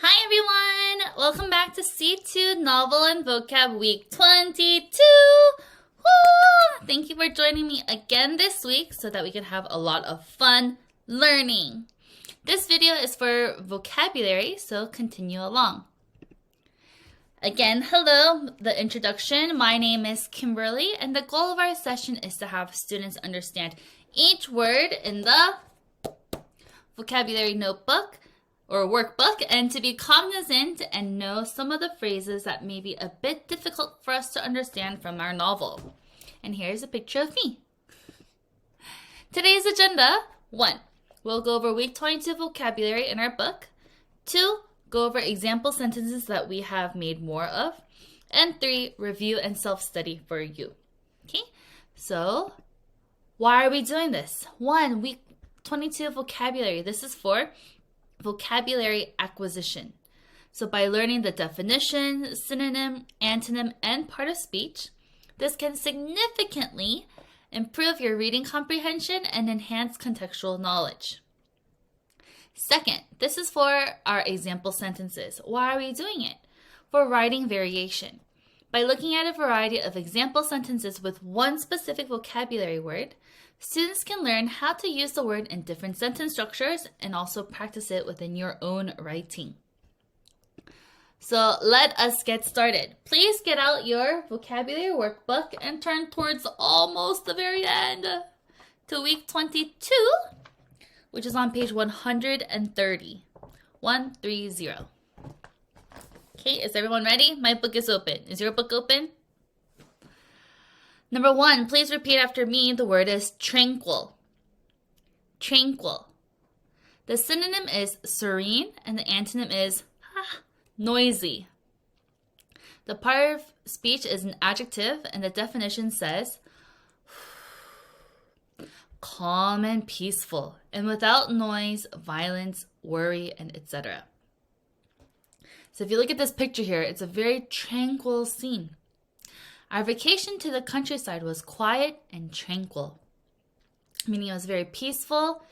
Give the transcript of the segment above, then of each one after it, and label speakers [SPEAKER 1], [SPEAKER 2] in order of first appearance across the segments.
[SPEAKER 1] Hi everyone! Welcome back to C2 Novel and Vocab Week 22! Woo! Thank you for joining me again this week so that we can have a lot of fun learning. This video is for vocabulary, so continue along. Again, hello, the introduction. My name is Kimberly, and the goal of our session is to have students understand each word in the vocabulary notebook or workbook and to be cognizant and know some of the phrases that may be a bit difficult for us to understand from our novel. And here's a picture of me. Today's agenda: 1. We'll go over week 22 vocabulary in our book. 2. Go over example sentences that we have made more of. And 3. Review and self-study for you. Okay, so why are we doing this? 1. Week 22 vocabulary. This is for vocabulary acquisition. So by learning the definition, synonym, antonym, and part of speech, this can significantly improve your reading comprehension and enhance contextual knowledge. 2nd, this is for our example sentences. Why are we doing it? For writing variation. By looking at a variety of example sentences with one specific vocabulary word, students can learn how to use the word in different sentence structures and also practice it within your own writing. So let us get started. Please get out your vocabulary workbook and turn towards almost the very end to week 22, which is on page 130. 130. Okay, is everyone ready? My book is open. Is your book open? Number 1, please repeat after me. The word is tranquil. Tranquil. The synonym is serene and the antonym is noisy. The part of speech is an adjective and the definition says calm and peaceful and without noise, violence, worry, and etc. So if you look at this picture here, it's a very tranquil scene. Our vacation to the countryside was quiet and tranquil, meaning it was very peaceful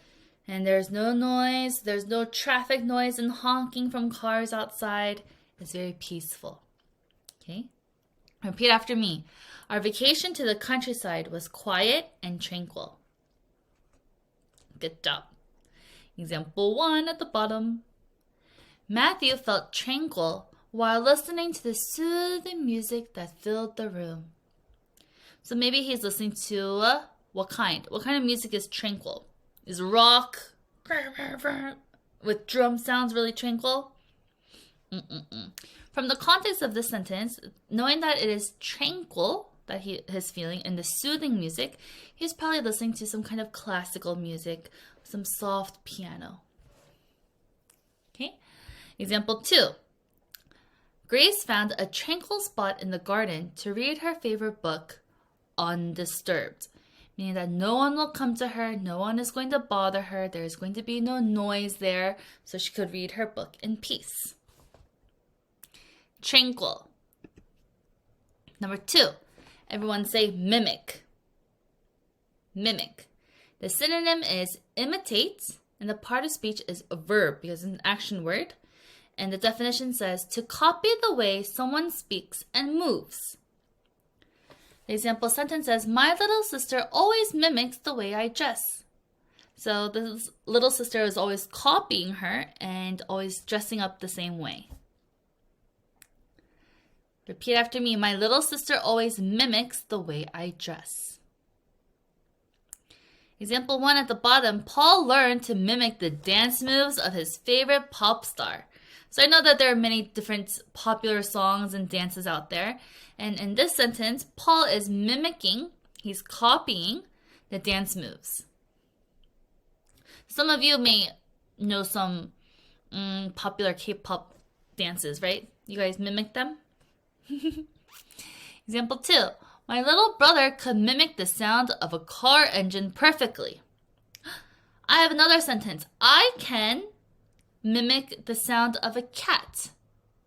[SPEAKER 1] and there's no noise, there's no traffic noise and honking from cars outside. It's very peaceful. Okay? Repeat after me. Our vacation to the countryside was quiet and tranquil. Good job. Example 1 at the bottom. Matthew felt tranquil while listening to the soothing music that filled the room. So maybe he's listening to what kind? What kind of music is tranquil? Is rock with drum sounds really tranquil? From the context of this sentence, knowing that it is tranquil that he is feeling in the soothing music, he's probably listening to some kind of classical music, some soft piano. Okay? Example 2. Grace found a tranquil spot in the garden to read her favorite book undisturbed, meaning that no one will come to her, no one is going to bother her, there's going to be no noise there, so she could read her book in peace. Tranquil. Number 2, everyone say mimic. Mimic. The synonym is imitate, and the part of speech is a verb because it's an action word. And the definition says to copy the way someone speaks and moves. The example sentence says, my little sister always mimics the way I dress. So this little sister is always copying her and always dressing up the same way. Repeat after me. My little sister always mimics the way I dress. Example 1 at the bottom. Paul learned to mimic the dance moves of his favorite pop star. So I know that there are many different popular songs and dances out there. And in this sentence, Paul is mimicking, he's copying the dance moves. Some of you may know some popular K-pop dances, right? You guys mimic them? Example 2. My little brother could mimic the sound of a car engine perfectly. I have another sentence. I can mimic the sound of a cat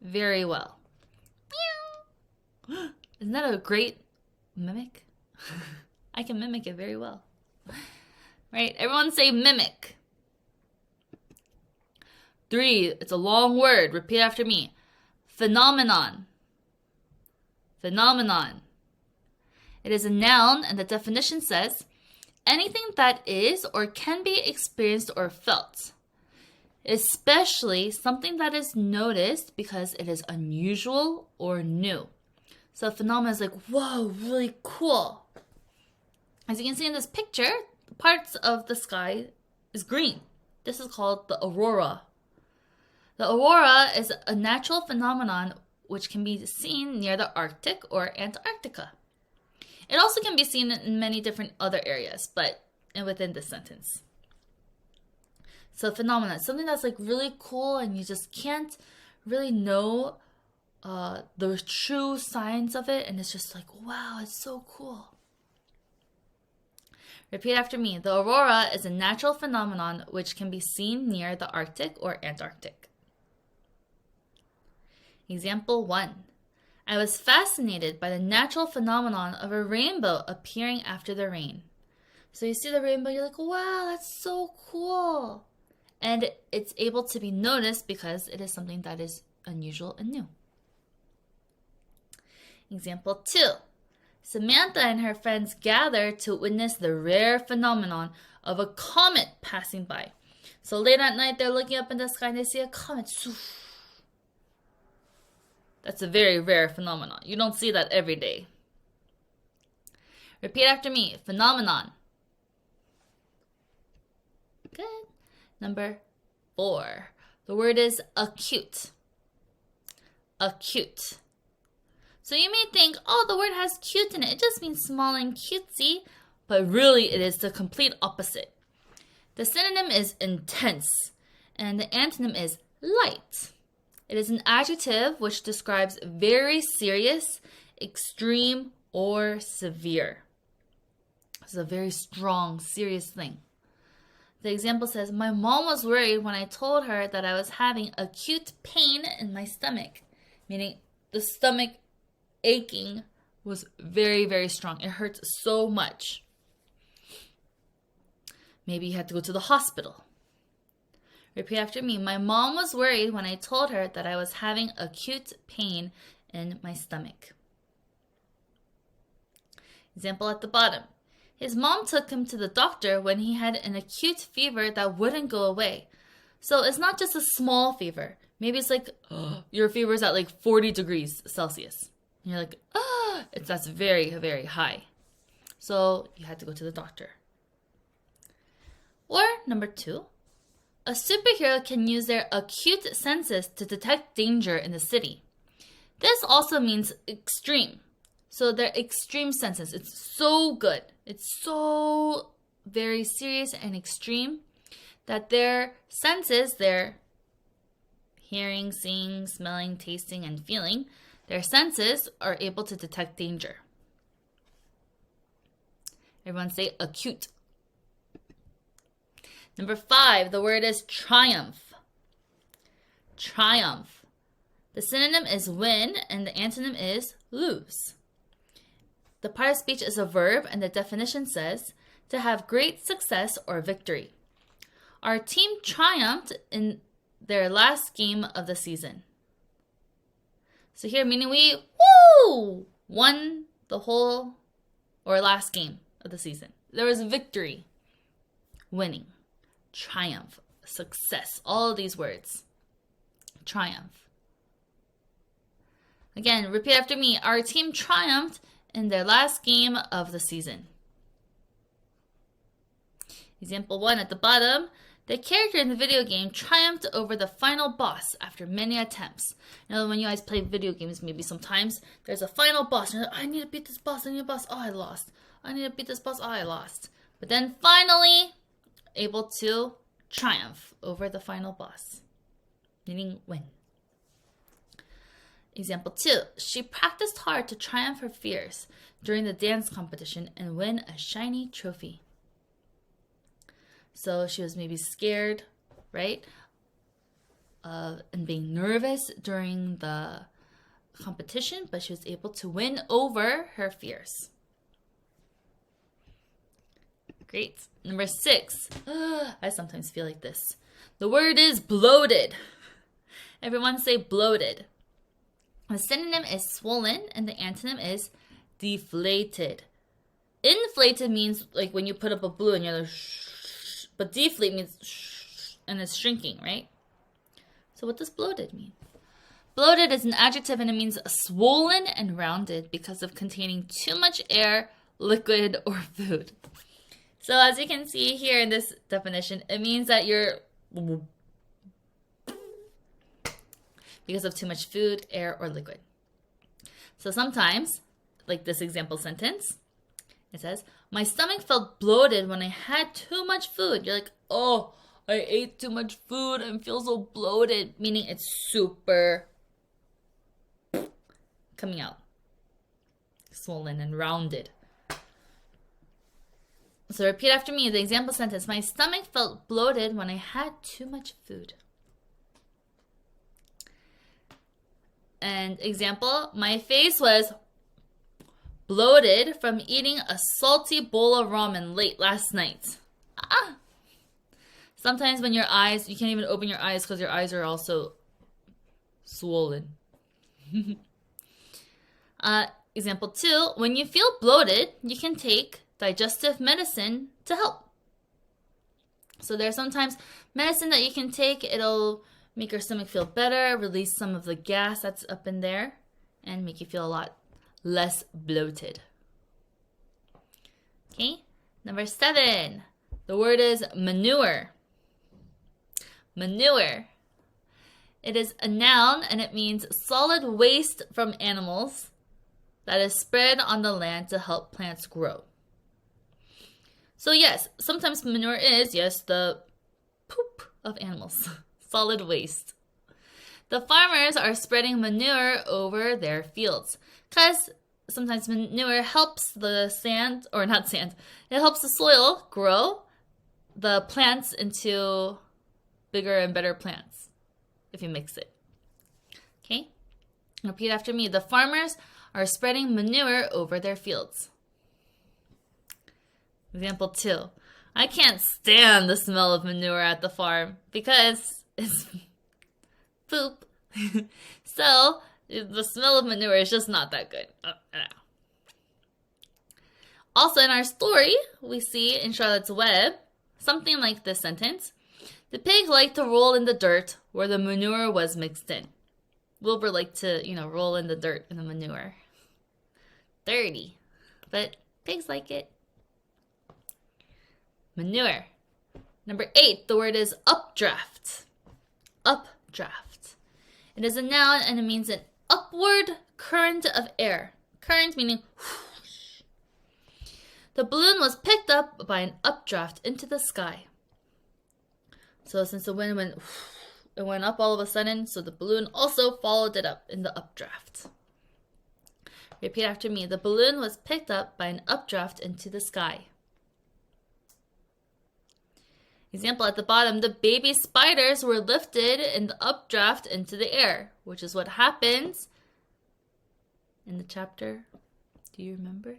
[SPEAKER 1] very well. Meow. Isn't that a great mimic? I can mimic it very well. Right? Everyone say mimic. 3, it's a long word. Repeat after me. Phenomenon. Phenomenon. It is a noun, and the definition says, anything that is or can be experienced or felt, especially something that is noticed because it is unusual or new. So phenomenon is like, whoa, really cool. As you can see in this picture, parts of the sky is green. This is called the aurora. The aurora is a natural phenomenon which can be seen near the Arctic or Antarctica. It also can be seen in many different other areas, but within this sentence. So phenomenon, something that's like really cool and you just can't really know the true signs of it, and it's just like, wow, it's so cool. Repeat after me. The aurora is a natural phenomenon which can be seen near the Arctic or Antarctic. Example 1. I was fascinated by the natural phenomenon of a rainbow appearing after the rain. So you see the rainbow, you're like, wow, that's so cool. And it's able to be noticed because it is something that is unusual and new. Example 2. Samantha and her friends gathered to witness the rare phenomenon of a comet passing by. So late at night, they're looking up in the sky and they see a comet. That's a very rare phenomenon. You don't see that every day. Repeat after me. Phenomenon. Good. Number 4. The word is acute. Acute. So you may think, oh, the word has cute in it. It just means small and cutesy. But really, it is the complete opposite. The synonym is intense. And the antonym is light. It is an adjective which describes very serious, extreme, or severe. It's a very strong, serious thing. The example says, my mom was worried when I told her that I was having acute pain in my stomach. Meaning the stomach aching was very, very strong. It hurts so much. Maybe you had to go to the hospital. Repeat after me. My mom was worried when I told her that I was having acute pain in my stomach. Example at the bottom. His mom took him to the doctor when he had an acute fever that wouldn't go away. So it's not just a small fever. Maybe it's like, your fever is at like 40 degrees Celsius. And you're like, that's very, very high. So you had to go to the doctor. Or number 2. A superhero can use their acute senses to detect danger in the city. This also means extreme. So their extreme senses, it's so good. It's so very serious and extreme that their senses, their hearing, seeing, smelling, tasting, and feeling, their senses are able to detect danger. Everyone say acute. Number 5, the word is triumph. Triumph. The synonym is win and the antonym is lose. The part of speech is a verb and the definition says to have great success or victory. Our team triumphed in their last game of the season. So here, meaning we won the whole or last game of the season. There was victory, winning. Triumph, success, all of these words. Triumph. Again, repeat after me. Our team triumphed in their last game of the season. Example 1 at the bottom. The character in the video game triumphed over the final boss after many attempts. Now, when you guys play video games, maybe sometimes there's a final boss. And you're like, I need to beat this boss. I need a boss. Oh, I lost. I need to beat this boss. Oh, I lost. But then finally, able to triumph over the final boss, meaning win. Example 2. She practiced hard to triumph her fears during the dance competition and win a shiny trophy. So she was maybe scared, right? And being nervous during the competition, but she was able to win over her fears. Great. Number 6. I sometimes feel like this. The word is bloated. Everyone say bloated. The synonym is swollen and the antonym is deflated. Inflated means like when you put up a balloon and you're like shh, but deflate means shh, and it's shrinking, right? So what does bloated mean? Bloated is an adjective and it means swollen and rounded because of containing too much air, liquid, or food. So as you can see here in this definition, it means that you're because of too much food, air, or liquid. So sometimes, like this example sentence, it says, my stomach felt bloated when I had too much food. You're like, oh, I ate too much food and feel so bloated, meaning it's super coming out, swollen and rounded. So repeat after me the example sentence. My stomach felt bloated when I had too much food. And example, my face was bloated from eating a salty bowl of ramen late last night. Sometimes when your eyes, you can't even open your eyes because your eyes are also swollen. Example 2, when you feel bloated, you can take digestive medicine to help. So there's sometimes medicine that you can take. It'll make your stomach feel better, release some of the gas that's up in there, and make you feel a lot less bloated. Okay, number 7. The word is manure. Manure. It is a noun and it means solid waste from animals that is spread on the land to help plants grow. So yes, sometimes manure is, yes, the poop of animals. Solid waste. The farmers are spreading manure over their fields because sometimes manure helps the sand, or not sand, it helps the soil grow the plants into bigger and better plants if you mix it. Okay? Repeat after me. The farmers are spreading manure over their fields. Example 2. I can't stand the smell of manure at the farm because it's poop. So, the smell of manure is just not that good. Also, in our story, we see in Charlotte's Web, something like this sentence. The pig liked to roll in the dirt where the manure was mixed in. Wilbur liked to, roll in the dirt and the manure. Dirty. But pigs like it. Manure. Number 8, the word is updraft. Updraft. It is a noun and it means an upward current of air. Current meaning whoosh. The balloon was picked up by an updraft into the sky. So since the wind went, it went up all of a sudden, so the balloon also followed it up in the updraft. Repeat after me. The balloon was picked up by an updraft into the sky. Example at the bottom, the baby spiders were lifted in the updraft into the air, which is what happens in the chapter. Do you remember?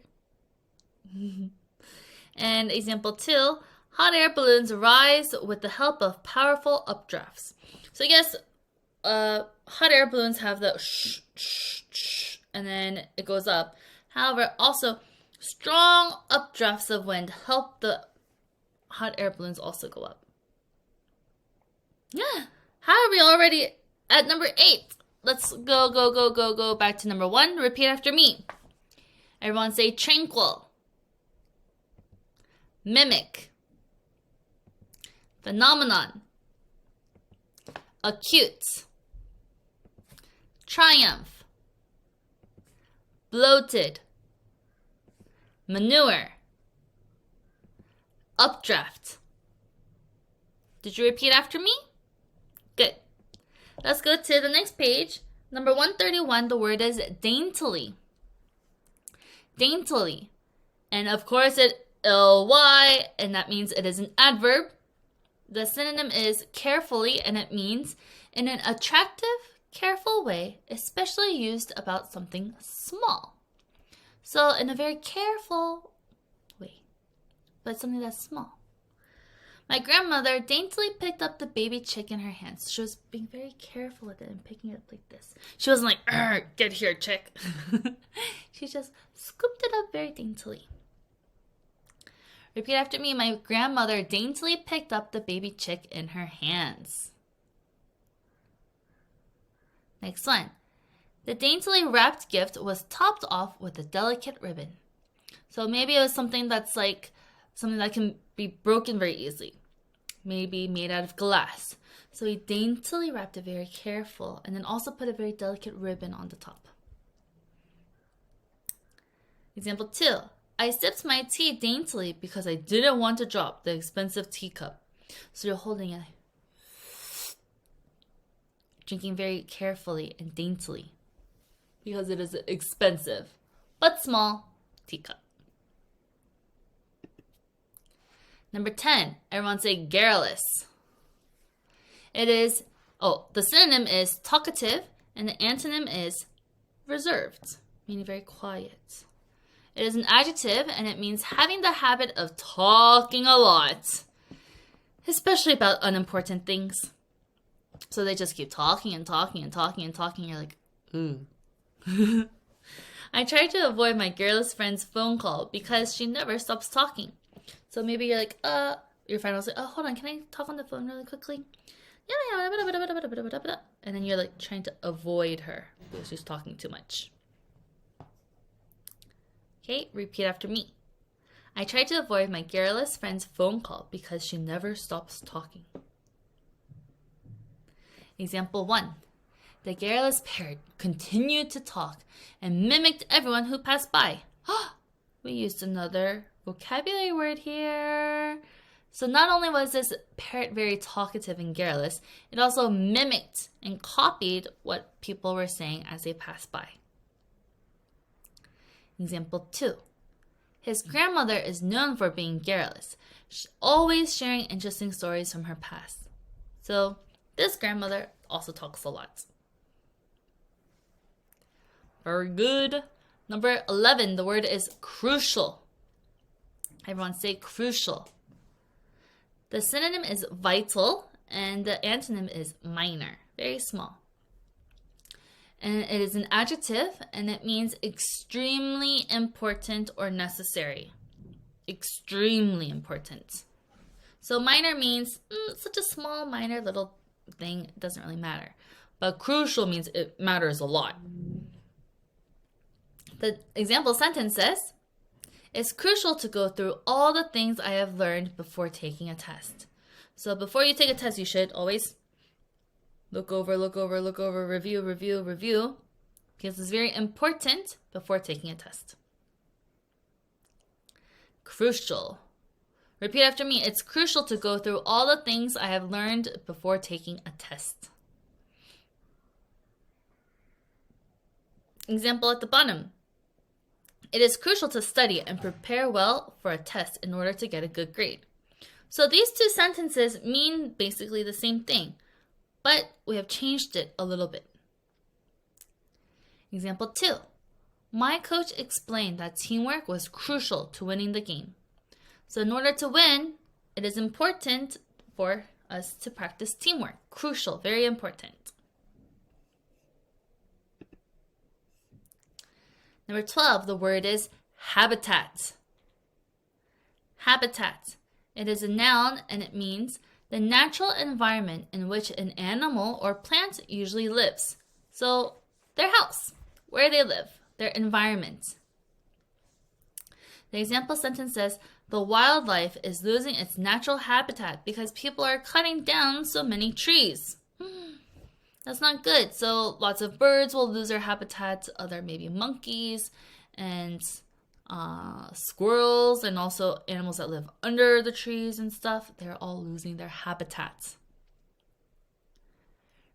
[SPEAKER 1] And example 2, hot air balloons rise with the help of powerful updrafts. So yes, hot air balloons have the shh, shh, shh, and then it goes up. However, also strong updrafts of wind help the hot air balloons also go up. Yeah. How are we already at number 8? Let's go back to number 1. Repeat after me. Everyone say tranquil. Mimic. Phenomenon. Acute. Triumph. Bloated. Manure. Updraft. Did you repeat after me? Good. Let's go to the next page. Number 131, the word is daintily. Daintily. And of course it ly, and that means it is an adverb. The synonym is carefully, and it means in an attractive, careful way, especially used about something small. So in a very careful way, but something that's small. My grandmother daintily picked up the baby chick in her hands. She was being very careful with it and picking it up like this. She wasn't like, get here, chick. She just scooped it up very daintily. Repeat after me. My grandmother daintily picked up the baby chick in her hands. Next one. The daintily wrapped gift was topped off with a delicate ribbon. So maybe it was something that's like something that can be broken very easily. Maybe made out of glass. So he daintily wrapped it very careful and then also put a very delicate ribbon on the top. Example 2. I sipped my tea daintily because I didn't want to drop the expensive teacup. So you're holding it, drinking very carefully and daintily because it is expensive but small teacup. Number 10. Everyone say garrulous. It is, the synonym is talkative and the antonym is reserved, meaning very quiet. It is an adjective and it means having the habit of talking a lot, especially about unimportant things. So they just keep talking and talking and talking and talking. You're like, ooh. I try to avoid my garrulous friend's phone call because she never stops talking. So maybe you're like, your friend will say, hold on, can I talk on the phone really quickly? Yeah. And then you're like trying to avoid her because she's talking too much. Okay, repeat after me. I try to avoid my garrulous friend's phone call because she never stops talking. Example 1. The garrulous pair continued to talk and mimicked everyone who passed by. We used another vocabulary word here. So not only was this parrot very talkative and garrulous, it also mimicked and copied what people were saying as they passed by. Example 2. His grandmother is known for being garrulous. She's always sharing interesting stories from her past. So this grandmother also talks a lot. Very good. Number 11, the word is crucial. Everyone say crucial. The synonym is vital and the antonym is minor, very small. And it is an adjective and it means extremely important or necessary. Extremely important. So minor means such a small, minor little thing, it doesn't really matter. But crucial means it matters a lot. The example sentence says, it's crucial to go through all the things I have learned before taking a test. So before you take a test, you should always look over, review, because it's very important before taking a test. Crucial. Repeat after me. It's crucial to go through all the things I have learned before taking a test. Example at the bottom. It is crucial to study and prepare well for a test in order to get a good grade. So these two sentences mean basically the same thing, but we have changed it a little bit. Example 2. My coach explained that teamwork was crucial to winning the game. So in order to win, it is important for us to practice teamwork. Crucial, very important. Number 12, the word is habitat. Habitat. It is a noun and it means the natural environment in which an animal or plant usually lives. So their house, where they live, their environment. The example sentence says, the wildlife is losing its natural habitat because people are cutting down so many trees. That's not good. So lots of birds will lose their habitat, other maybe monkeys and squirrels and also animals that live under the trees and stuff. They're all losing their habitats.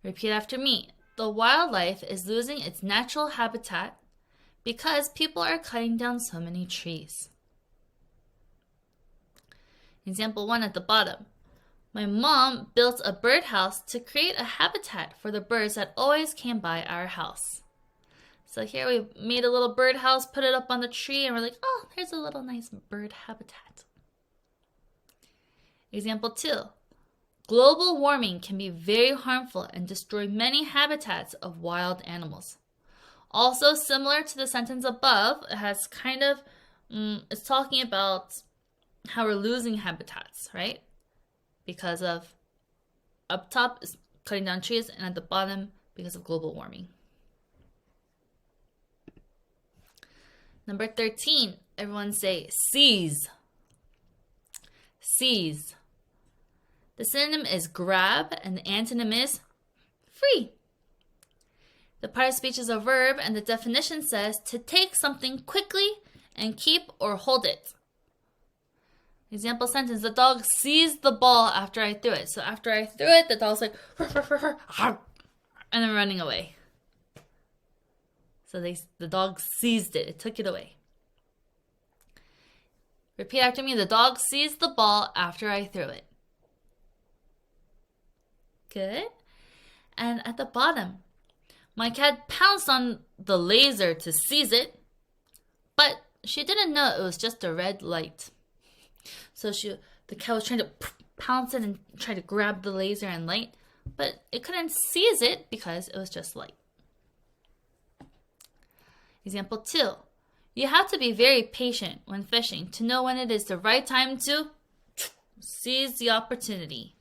[SPEAKER 1] Repeat after me. The wildlife is losing its natural habitat because people are cutting down so many trees. Example 1 at the bottom. My mom built a birdhouse to create a habitat for the birds that always came by our house. So here we made a little birdhouse, put it up on the tree, and we're like, oh, here's a little nice bird habitat. Example 2. Global warming can be very harmful and destroy many habitats of wild animals. Also similar to the sentence above, it has kind of, it's talking about how we're losing habitats, right? Because of up top is cutting down trees, and at the bottom because of global warming. Number 13, everyone say seize. Seize. The synonym is grab and the antonym is free. The part of speech is a verb and the definition says to take something quickly and keep or hold it. Example sentence, the dog seized the ball after I threw it. So after I threw it, the dog's like, and then running away. So the dog seized it. It took it away. Repeat after me. The dog seized the ball after I threw it. Good. And at the bottom, my cat pounced on the laser to seize it, but she didn't know it was just a red light. So the cat was trying to pounce it and try to grab the laser and light, but it couldn't seize it because it was just light. Example 2. You have to be very patient when fishing to know when it is the right time to seize the opportunity.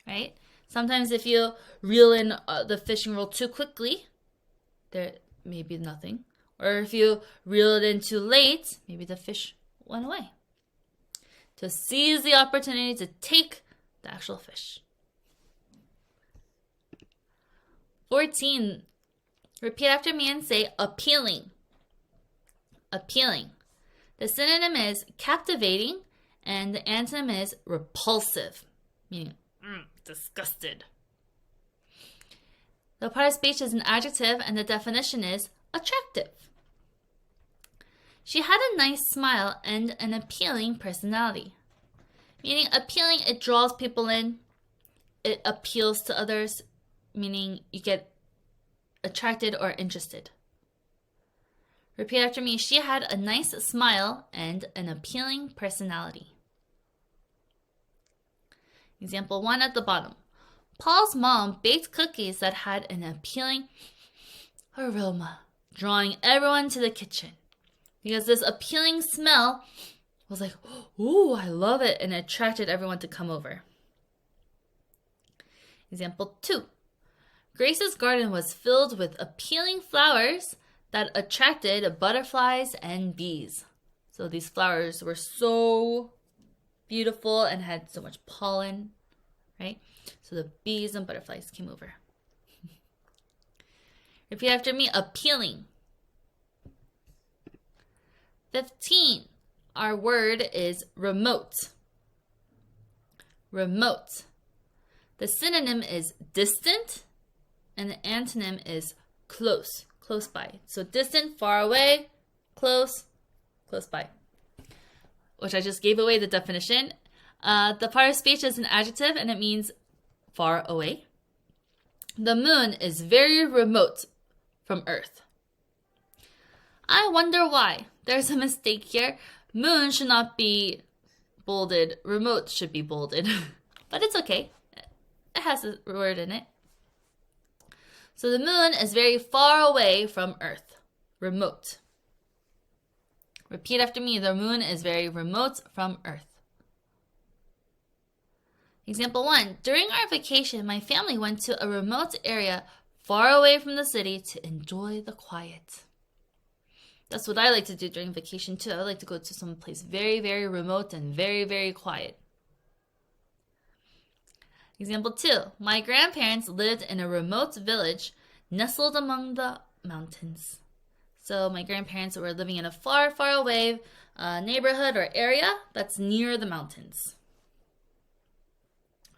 [SPEAKER 1] Right? Sometimes if you reel in the fishing rod too quickly, there may be nothing. Or if you reel it in too late, maybe the fish went away. To seize the opportunity to take the actual fish. 14. Repeat after me and say appealing. Appealing. The synonym is captivating and the antonym is repulsive, meaning disgusted. The part of speech is an adjective and the definition is attractive. She had a nice smile and an appealing personality. Meaning appealing, it draws people in. It appeals to others, meaning you get attracted or interested. Repeat after me. She had a nice smile and an appealing personality. Example 1 at the bottom. Paul's mom baked cookies that had an appealing aroma, drawing everyone to the kitchen. Because this appealing smell was like, ooh, I love it, and it attracted everyone to come over. Example 2. Grace's garden was filled with appealing flowers that attracted butterflies and bees. So these flowers were so beautiful and had so much pollen, right? So the bees and butterflies came over. Repeat after me, appealing. 15. Our word is remote. Remote. The synonym is distant and the antonym is close, close by. So distant, far away, close, close by. Which I just gave away the definition. The part of speech is an adjective and it means far away. The moon is very remote from Earth. I wonder why. There's a mistake here. Moon should not be bolded. Remote should be bolded. But it's okay. It has a word in it. So the moon is very far away from Earth. Remote. Repeat after me. The moon is very remote from Earth. Example 1. During our vacation, my family went to a remote area far away from the city to enjoy the quiet. That's what I like to do during vacation too. I like to go to some place very, very remote and very, very quiet. Example 2. My grandparents lived in a remote village nestled among the mountains. So my grandparents were living in a far, far away neighborhood or area that's near the mountains.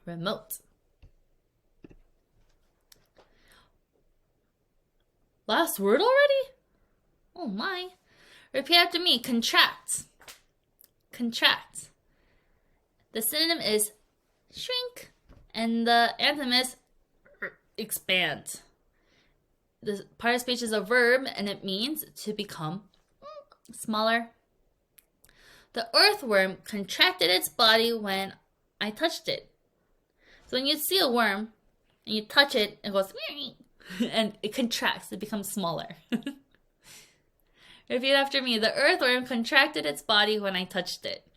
[SPEAKER 1] Remote. Last word already? Oh my. Repeat after me. Contract. Contract. The synonym is shrink and the antonym is expand. The part of speech is a verb and it means to become smaller. The earthworm contracted its body when I touched it. So when you see a worm and you touch it, it goes and it contracts, it becomes smaller. Repeat after me. The earthworm contracted its body when I touched it.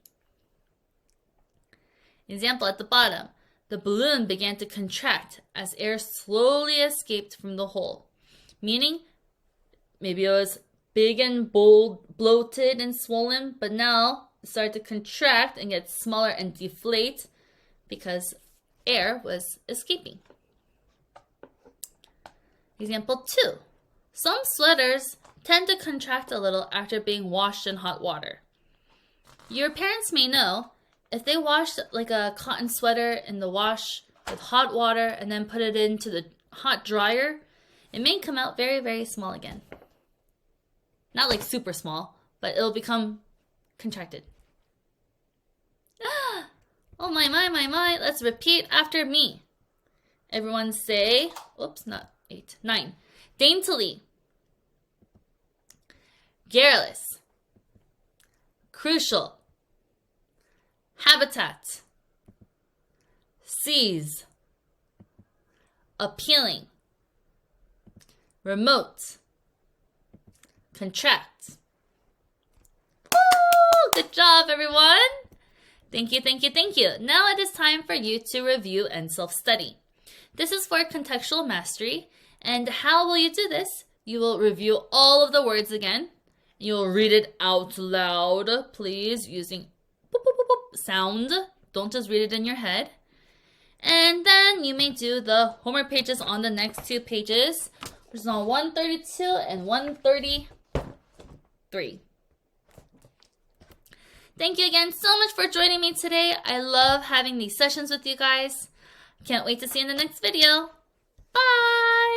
[SPEAKER 1] Example at the bottom. The balloon began to contract as air slowly escaped from the hole. Meaning, maybe it was big and bold, bloated and swollen, but now it started to contract and get smaller and deflate because air was escaping. Example 2. Some sweaters tend to contract a little after being washed in hot water. Your parents may know if they washed like a cotton sweater in the wash with hot water and then put it into the hot dryer, it may come out very, very small again. Not like super small, but it'll become contracted. Oh my. Let's repeat after me. Everyone say, oops, not 8, 9. Daintily. Garrulous. Crucial. Habitat. Seize. Appealing. Remote. Contract. Woo! Good job, everyone. Thank you. Now it is time for you to review and self-study. This is for contextual mastery. And how will you do this? You will review all of the words again. You'll read it out loud, please, using boop, boop, boop, boop sound. Don't just read it in your head. And then you may do the homework pages on the next 2 pages, which is on 132 and 133. Thank you again so much for joining me today. I love having these sessions with you guys. Can't wait to see you in the next video. Bye!